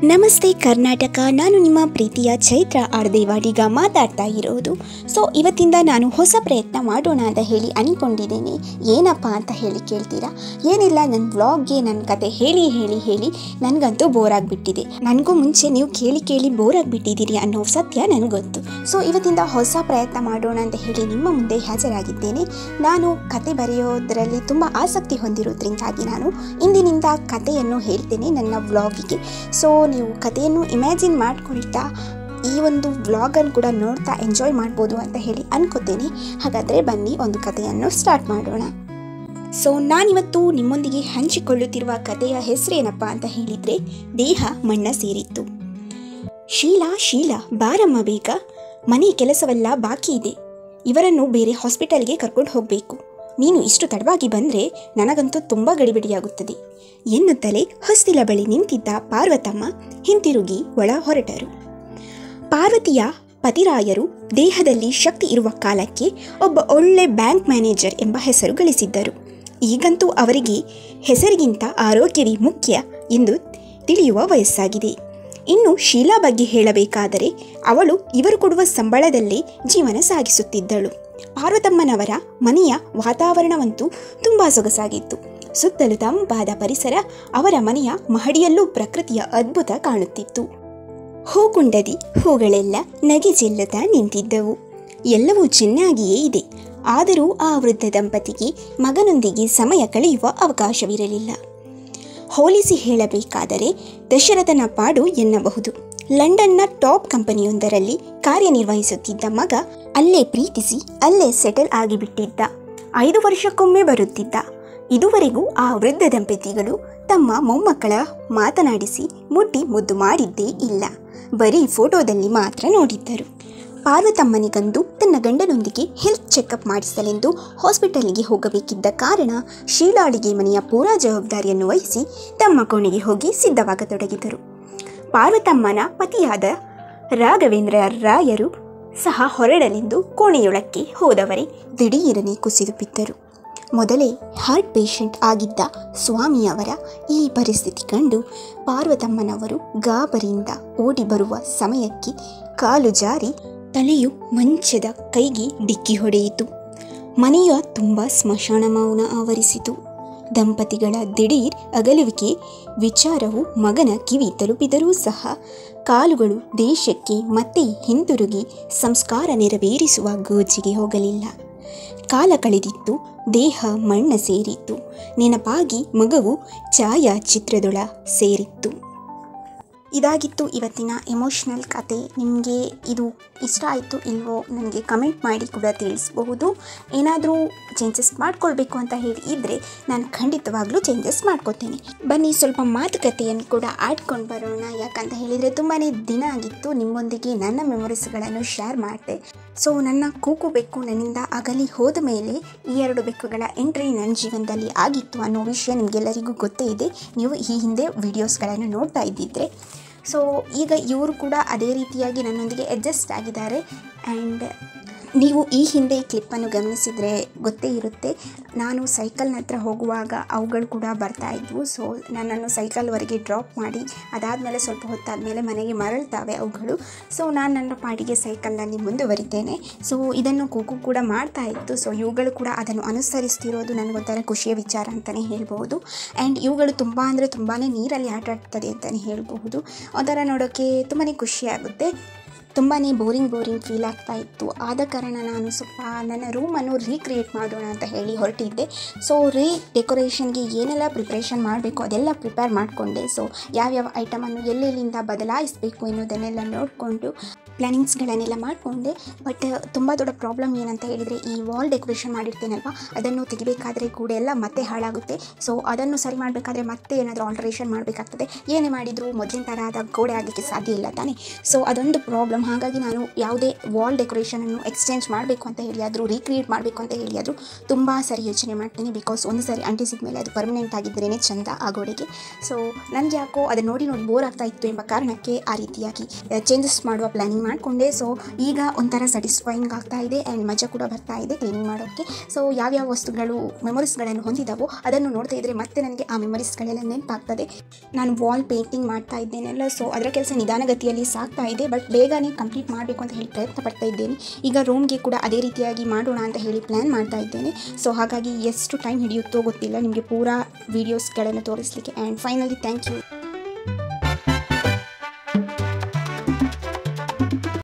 ನಮಸ್ತೆ ಕರ್ನಾಟಕ. ನಾನು ನಿಮ್ಮ ಪ್ರೀತಿಯ ಚೈತ್ರ ಆರ್ದೇವಾಡಿಗ ಮಾತಾಡ್ತಾ ಇರೋದು. ಇವತ್ತಿಂದ ನಾನು ಹೊಸ ಪ್ರಯತ್ನ ಮಾಡೋಣ ಅಂತ ಹೇಳಿ ಅಂದ್ಕೊಂಡಿದ್ದೇನೆ. ಏನಪ್ಪ ಅಂತ ಹೇಳಿ ಕೇಳ್ತೀರಾ? ಏನಿಲ್ಲ, ನನ್ನ ವ್ಲಾಗ್ಗೆ ನನ್ನ ಕತೆ ಹೇಳಿ ಹೇಳಿ ಹೇಳಿ ನನಗಂತೂ ಬೋರ್ ಆಗಿಬಿಟ್ಟಿದೆ. ನನಗೂ ಮುಂಚೆ ನೀವು ಕೇಳಿ ಕೇಳಿ ಬೋರ್ ಆಗಿಬಿಟ್ಟಿದ್ದೀರಿ ಅನ್ನೋ ಸತ್ಯ ನನಗೊತ್ತು. ಇವತ್ತಿಂದ ಹೊಸ ಪ್ರಯತ್ನ ಮಾಡೋಣ ಅಂತ ಹೇಳಿ ನಿಮ್ಮ ಮುಂದೆ ಹಾಜರಾಗಿದ್ದೇನೆ. ನಾನು ಕತೆ ಬರೆಯೋದರಲ್ಲಿ ತುಂಬ ಆಸಕ್ತಿ ಹೊಂದಿರೋದ್ರಿಂದಾಗಿ ನಾನು ಇಂದಿನಿಂದ ಕತೆಯನ್ನು ಹೇಳ್ತೇನೆ ನನ್ನ ವ್ಲಾಗಿಗೆ. ನೀವು ಕಥೆಯನ್ನು ಇಮ್ಯಾಜಿನ್ ಮಾಡ್ಕೊಳ್ತಾ ಈ ಒಂದು ವ್ಲಾಗನ್ನು ಕೂಡ ನೋಡ್ತಾ ಎಂಜಾಯ್ ಮಾಡ್ಬೋದು ಅಂತ ಹೇಳಿ ಅನ್ಕೋತೇನೆ. ಹಾಗಾದರೆ ಬನ್ನಿ ಒಂದು ಕಥೆಯನ್ನು ಸ್ಟಾರ್ಟ್ ಮಾಡೋಣ. ನಾನಿವತ್ತು ನಿಮ್ಮೊಂದಿಗೆ ಹಂಚಿಕೊಳ್ಳುತ್ತಿರುವ ಕಥೆಯ ಹೆಸರೇನಪ್ಪ ಅಂತ ಹೇಳಿದರೆ ದೇಹ ಮಣ್ಣ ಸೇರಿತ್ತು. ಶೀಲಾ ಬಾರಮ್ಮ ಬೇಗ, ಮನೆ ಕೆಲಸವೆಲ್ಲ ಬಾಕಿ ಇದೆ. ಇವರನ್ನು ಬೇರೆ ಹಾಸ್ಪಿಟಲ್ಗೆ ಕರ್ಕೊಂಡು ಹೋಗಬೇಕು. ನೀನು ಇಷ್ಟು ತಡವಾಗಿ ಬಂದರೆ ನನಗಂತೂ ತುಂಬ ಗಡಿಬಿಡಿಯಾಗುತ್ತದೆ ಎನ್ನುತ್ತಲೇ ಹೊಸ್ತಿಲ ಬಳಿ ನಿಂತಿದ್ದ ಪಾರ್ವತಮ್ಮ ಹಿಂತಿರುಗಿ ಒಳ ಹೊರಟರು. ಪಾರ್ವತಿಯ ಪತಿರಾಯರು ದೇಹದಲ್ಲಿ ಶಕ್ತಿ ಇರುವ ಕಾಲಕ್ಕೆ ಒಬ್ಬ ಒಳ್ಳೆ ಬ್ಯಾಂಕ್ ಮ್ಯಾನೇಜರ್ ಎಂಬ ಹೆಸರು ಗಳಿಸಿದ್ದರು. ಈಗಂತೂ ಅವರಿಗೆ ಹೆಸರಿಗಿಂತ ಆರೋಗ್ಯವೇ ಮುಖ್ಯ ಎಂದು ತಿಳಿಯುವ ವಯಸ್ಸಾಗಿದೆ. ಇನ್ನು ಶೀಲಾ ಬಗ್ಗೆ ಹೇಳಬೇಕಾದರೆ ಅವಳು ಇವರು ಕೊಡುವ ಸಂಬಳದಲ್ಲೇ ಜೀವನ ಸಾಗಿಸುತ್ತಿದ್ದಳು. ಪಾರ್ವತಮ್ಮನವರ ಮನೆಯ ವಾತಾವರಣವಂತೂ ತುಂಬ ಸೊಗಸಾಗಿತ್ತು. ಸುತ್ತಲೂ ತಂಪಾದ ಪರಿಸರ, ಅವರ ಮನೆಯ ಮಹಡಿಯಲ್ಲೂ ಪ್ರಕೃತಿಯ ಅದ್ಭುತ ಕಾಣುತ್ತಿತ್ತು. ಹೂಕುಂಡದಿ ಹೂಗಳೆಲ್ಲ ನಗೆಜೆಲ್ಲುತ್ತಾ ನಿಂತಿದ್ದವು. ಎಲ್ಲವೂ ಚೆನ್ನಾಗಿಯೇ ಇದೆ. ಆದರೂ ಆ ವೃದ್ಧ ದಂಪತಿಗೆ ಮಗನೊಂದಿಗೆ ಸಮಯ ಕಳೆಯುವ ಅವಕಾಶವಿರಲಿಲ್ಲ. ಹೋಲಿಸಿ ಹೇಳಬೇಕಾದರೆ ದಶರಥನ ಪಾಡು ಎನ್ನಬಹುದು. ಲಂಡನ್ನ ಟಾಪ್ ಕಂಪನಿಯೊಂದರಲ್ಲಿ ಕಾರ್ಯನಿರ್ವಹಿಸುತ್ತಿದ್ದ ಮಗ ಅಲ್ಲೇ ಪ್ರೀತಿಸಿ ಅಲ್ಲೇ ಸೆಟಲ್ ಆಗಿಬಿಟ್ಟಿದ್ದ. 5 ವರ್ಷಕ್ಕೊಮ್ಮೆ ಬರುತ್ತಿದ್ದ. ಇದುವರೆಗೂ ಆ ವೃದ್ಧ ದಂಪತಿಗಳು ತಮ್ಮ ಮೊಮ್ಮಕ್ಕಳ ಮಾತನಾಡಿಸಿ ಮುಟ್ಟಿ ಮುದ್ದು ಮಾಡಿದ್ದೇ ಇಲ್ಲ. ಬರೀ ಫೋಟೋದಲ್ಲಿ ಮಾತ್ರ ನೋಡಿದ್ದರು. ಪಾರ್ವತಮ್ಮನಿಗಂದು ತನ್ನ ಗಂಡನೊಂದಿಗೆ ಹೆಲ್ತ್ ಚೆಕಪ್ ಮಾಡಿಸಲೆಂದು ಹಾಸ್ಪಿಟಲ್ಗೆ ಹೋಗಬೇಕಿದ್ದ ಕಾರಣ ಶೀಲಾಳಿಗೆ ಮನೆಯ ಪೂರಾ ಜವಾಬ್ದಾರಿಯನ್ನು ವಹಿಸಿ ತಮ್ಮ ಕೋಣೆಗೆ ಹೋಗಿ ಸಿದ್ಧವಾಗತೊಡಗಿದರು. ಪಾರ್ವತಮ್ಮನ ಪತಿಯಾದ ರಾಘವೇಂದ್ರ ರಾಯರು ಸಹ ಹೊರಡಲೆಂದು ಕೋಣೆಯೊಳಕ್ಕೆ ಹೋದವರೇ ದಿಢೀರನೆ ಕುಸಿದು ಬಿದ್ದರು. ಮೊದಲೇ ಹಾರ್ಟ್ ಪೇಷಂಟ್ ಆಗಿದ್ದ ಸ್ವಾಮಿಯವರ ಈ ಪರಿಸ್ಥಿತಿ ಕಂಡು ಪಾರ್ವತಮ್ಮನವರು ಗಾಬರಿಯಿಂದ ಓಡಿ ಬರುವ ಸಮಯಕ್ಕೆ ಕಾಲು ಜಾರಿ ತಲೆಯು ಮಂಚದ ಕೈಗೆ ಡಿಕ್ಕಿ ಹೊಡೆಯಿತು. ಮನೆಯ ತುಂಬ ಸ್ಮಶಾನ ಮೌನ ಆವರಿಸಿತು. ದಂಪತಿಗಳ ದಿಢೀರ್ ಅಗಲುವಿಕೆ ವಿಚಾರವು ಮಗನ ಕಿವಿ ತಲುಪಿದರೂ ಸಹ ಕಾಲುಗಳು ದೇಶಕ್ಕೆ ಮತ್ತೆ ಹಿಂತಿರುಗಿ ಸಂಸ್ಕಾರ ನೆರವೇರಿಸುವ ಗೋಜಿಗೆ ಹೋಗಲಿಲ್ಲ. ಕಾಲ ಕಳೆದಿತ್ತು, ದೇಹ ಮಣ್ಣ ಸೇರಿತ್ತು. ನೆನಪಾಗಿ ಮಗವು ಛಾಯಾಚಿತ್ರದೊಳ ಸೇರಿತ್ತು. ಇದಾಗಿತ್ತು ಇವತ್ತಿನ ಎಮೋಷ್ನಲ್ ಕತೆ. ನಿಮಗೆ ಇದು ಇಷ್ಟ ಆಯಿತು ಇಲ್ವೋ ನನಗೆ ಕಮೆಂಟ್ ಮಾಡಿ ಕೂಡ ತಿಳಿಸಬಹುದು. ಏನಾದರೂ ಚೇಂಜಸ್ ಮಾಡ್ಕೊಳ್ಬೇಕು ಅಂತ ಹೇಳಿ ಇದ್ದರೆ ನಾನು ಖಂಡಿತವಾಗ್ಲೂ ಚೇಂಜಸ್ ಮಾಡ್ಕೋತೇನೆ. ಬನ್ನಿ ಸ್ವಲ್ಪ ಮಾತುಕತೆಯನ್ನು ಕೂಡ ಆಡ್ಕೊಂಡು ಬರೋಣ. ಯಾಕಂತ ಹೇಳಿದರೆ ತುಂಬಾ ದಿನ ಆಗಿತ್ತು ನಿಮ್ಮೊಂದಿಗೆ ನನ್ನ ಮೆಮೊರೀಸ್ಗಳನ್ನು ಶೇರ್ ಮಾಡಿದೆ. ನನ್ನ ಕೂಕು ಬೆಕ್ಕು ನನ್ನಿಂದ ಅಗಲಿ ಹೋದ ಮೇಲೆ ಈ 2 ಬೆಕ್ಕುಗಳ ಎಂಟ್ರಿ ನನ್ನ ಜೀವನದಲ್ಲಿ ಆಗಿತ್ತು ಅನ್ನೋ ವಿಷಯ ನಿಮಗೆಲ್ಲರಿಗೂ ಗೊತ್ತೇ ಇದೆ, ನೀವು ಈ ಹಿಂದೆ ವಿಡಿಯೋಸ್ಗಳನ್ನು ನೋಡ್ತಾ ಇದ್ದಿದ್ದರೆ. ಈಗ ಇವರು ಕೂಡ ಅದೇ ರೀತಿಯಾಗಿ ನನ್ನೊಂದಿಗೆ ಅಡ್ಜಸ್ಟ್ ಆಗಿದ್ದಾರೆ. ಆ್ಯಂಡ್ ನೀವು ಈ ಹಿಂದೆ ಕ್ಲಿಪ್ಪನ್ನು ಗಮನಿಸಿದರೆ ಗೊತ್ತೇ ಇರುತ್ತೆ, ನಾನು ಸೈಕಲ್ನ ಹತ್ರ ಹೋಗುವಾಗ ಅವುಗಳು ಕೂಡ ಬರ್ತಾ ಇದ್ವು. ನನ್ನನ್ನು ಸೈಕಲ್ವರೆಗೆ ಡ್ರಾಪ್ ಮಾಡಿ ಅದಾದಮೇಲೆ ಸ್ವಲ್ಪ ಹೊತ್ತಾದಮೇಲೆ ಮನೆಗೆ ಮರಳ್ತಾವೆ ಅವುಗಳು. ನಾನು ನನ್ನ ಪಾಡಿಗೆ ಸೈಕಲ್ನಲ್ಲಿ ಮುಂದುವರಿತೇನೆ. ಇದನ್ನು ಕೂಕು ಕೂಡ ಮಾಡ್ತಾ ಇತ್ತು. ಇವುಗಳು ಕೂಡ ಅದನ್ನು ಅನುಸರಿಸ್ತಿರೋದು ನನಗೊಂಥರ ಖುಷಿಯ ವಿಚಾರ ಅಂತಲೇ ಹೇಳ್ಬೋದು. ಆ್ಯಂಡ್ ಇವುಗಳು ತುಂಬ ಅಂದರೆ ತುಂಬಾ ನೀರಲ್ಲಿ ಆಟ ಆಡ್ತದೆ ಅಂತಲೇ ಹೇಳ್ಬಹುದು. ಒಂಥರ ನೋಡೋಕ್ಕೆ ತುಂಬಾ ಖುಷಿಯಾಗುತ್ತೆ. ತುಂಬಾ ಬೋರಿಂಗ್ ಫೀಲ್ ಆಗ್ತಾ ಇತ್ತು. ಆದ ಕಾರಣ ನಾನು ಸ್ವಲ್ಪ ನನ್ನ ರೂಮನ್ನು ರೀಕ್ರಿಯೇಟ್ ಮಾಡೋಣ ಅಂತ ಹೇಳಿ ಹೊರಟಿದ್ದೆ. ಡೆಕೋರೇಷನ್ಗೆ ಏನೆಲ್ಲ ಪ್ರಿಪ್ರೇಷನ್ ಮಾಡಬೇಕು ಅದೆಲ್ಲ ಪ್ರಿಪೇರ್ ಮಾಡಿಕೊಂಡೆ. ಯಾವ್ಯಾವ ಐಟಮನ್ನು ಎಲ್ಲೆಲ್ಲಿಂದ ಬದಲಾಯಿಸಬೇಕು ಎನ್ನುವುದನ್ನೆಲ್ಲ ನೋಡಿಕೊಂಡು ಪ್ಲ್ಯಾನಿಂಗ್ಸ್ಗಳನ್ನೆಲ್ಲ ಮಾಡಿಕೊಂಡೆ. ಬಟ್ ತುಂಬ ದೊಡ್ಡ ಪ್ರಾಬ್ಲಮ್ ಏನಂತ ಹೇಳಿದರೆ, ಈ ವಾಲ್ ಡೆಕೋರೇಷನ್ ಮಾಡಿರ್ತೇನಲ್ವ ಅದನ್ನು ತೆಗಿಬೇಕಾದ್ರೆ ಕೂಡ ಎಲ್ಲ ಮತ್ತೆ ಹಾಳಾಗುತ್ತೆ. ಅದನ್ನು ಸರಿ ಮಾಡಬೇಕಾದ್ರೆ ಮತ್ತೆ ಏನಾದರೂ ಆಲ್ಟ್ರೇಷನ್ ಮಾಡಬೇಕಾಗ್ತದೆ. ಏನೇ ಮಾಡಿದರೂ ಮೊದಲಿನ ಥರ ಆದ ಗೋಡೆ ಆಗಲಿಕ್ಕೆ ಸಾಧ್ಯ ಇಲ್ಲ ತಾನೇ. ಅದೊಂದು ಪ್ರಾಬ್ಲಮ್. ಪ್ರಾಬ್ಲಮ್. ಹಾಗಾಗಿ ನಾನು ಯಾವುದೇ ವಾಲ್ ಡೆಕೋರೇಷನನ್ನು ಎಕ್ಸ್ಚೇಂಜ್ ಮಾಡಬೇಕು ಅಂತ ಹೇಳಿ ಆದರೂ ರೀಕ್ರಿಯೇಟ್ ಮಾಡಬೇಕು ಅಂತ ಹೇಳಿ ಆದರೂ ತುಂಬ ಸರಿ ಯೋಚನೆ ಮಾಡ್ತೀನಿ. ಬಿಕಾಸ್ ಒಂದು ಸರಿ ಅಂಟಿಸಿದ ಮೇಲೆ ಅದು ಪರ್ಮನೆಂಟ್ ಆಗಿದ್ರೇ ಚೆಂದ ಆ ಗೋಡೆಗೆ. ಸೊ ನನಗೆ ಯಾಕೋ ಅದನ್ನು ನೋಡಿ ಬೋರ್ ಆಗ್ತಾ ಇತ್ತು ಎಂಬ ಕಾರಣಕ್ಕೆ ಆ ರೀತಿಯಾಗಿ ಚೇಂಜಸ್ ಮಾಡುವ ಪ್ಲ್ಯಾನಿಂಗ್ ಮಾಡಿಕೊಂಡೆ. ಸೊ ಈಗ ಒಂಥರ ಸ್ಯಾಟಿಸ್ಫೈಯಿಂಗ್ ಆಗ್ತಾ ಇದೆ ಆ್ಯಂಡ್ ಮಜಾ ಕೂಡ ಬರ್ತಾ ಇದೆ ಕ್ಲೀನಿಂಗ್ ಮಾಡೋಕ್ಕೆ. ಸೊ ಯಾವ್ಯಾವ ವಸ್ತುಗಳು ಮೆಮೊರೀಸ್ಗಳನ್ನು ಹೊಂದಿದ್ದಾವೋ ಅದನ್ನು ನೋಡ್ತಾ ಇದ್ದರೆ ಮತ್ತೆ ನನಗೆ ಆ ಮೆಮೊರೀಸ್ಗಳೆಲ್ಲ ನೆನಪಾಗ್ತದೆ. ನಾನು ವಾಲ್ ಪೇಂಟಿಂಗ್ ಮಾಡ್ತಾ ಇದ್ದೇನೆಲ್ಲ, ಸೊ ಅದರ ಕೆಲಸ ನಿಧಾನಗತಿಯಲ್ಲಿ ಸಾಗ್ತಾ ಇದೆ. ಬಟ್ ಬೇಗನೆ ಕಂಪ್ಲೀಟ್ ಮಾಡಬೇಕು ಅಂತ ಹೇಳಿ ಪ್ರಯತ್ನ ಪಡ್ತಾ ಇದ್ದೇನೆ. ಈಗ ರೂಮ್ಗೆ ಕೂಡ ಅದೇ ರೀತಿಯಾಗಿ ಮಾಡೋಣ ಅಂತ ಹೇಳಿ ಪ್ಲ್ಯಾನ್ ಮಾಡ್ತಾ ಇದ್ದೇನೆ. ಸೊ ಹಾಗಾಗಿ ಎಷ್ಟು ಟೈಮ್ ಹಿಡಿಯುತ್ತೋ ಗೊತ್ತಿಲ್ಲ ನಿಮಗೆ ಪೂರಾ ವೀಡಿಯೋಸ್ಗಳನ್ನು ತೋರಿಸಲಿಕ್ಕೆ. And finally thank you.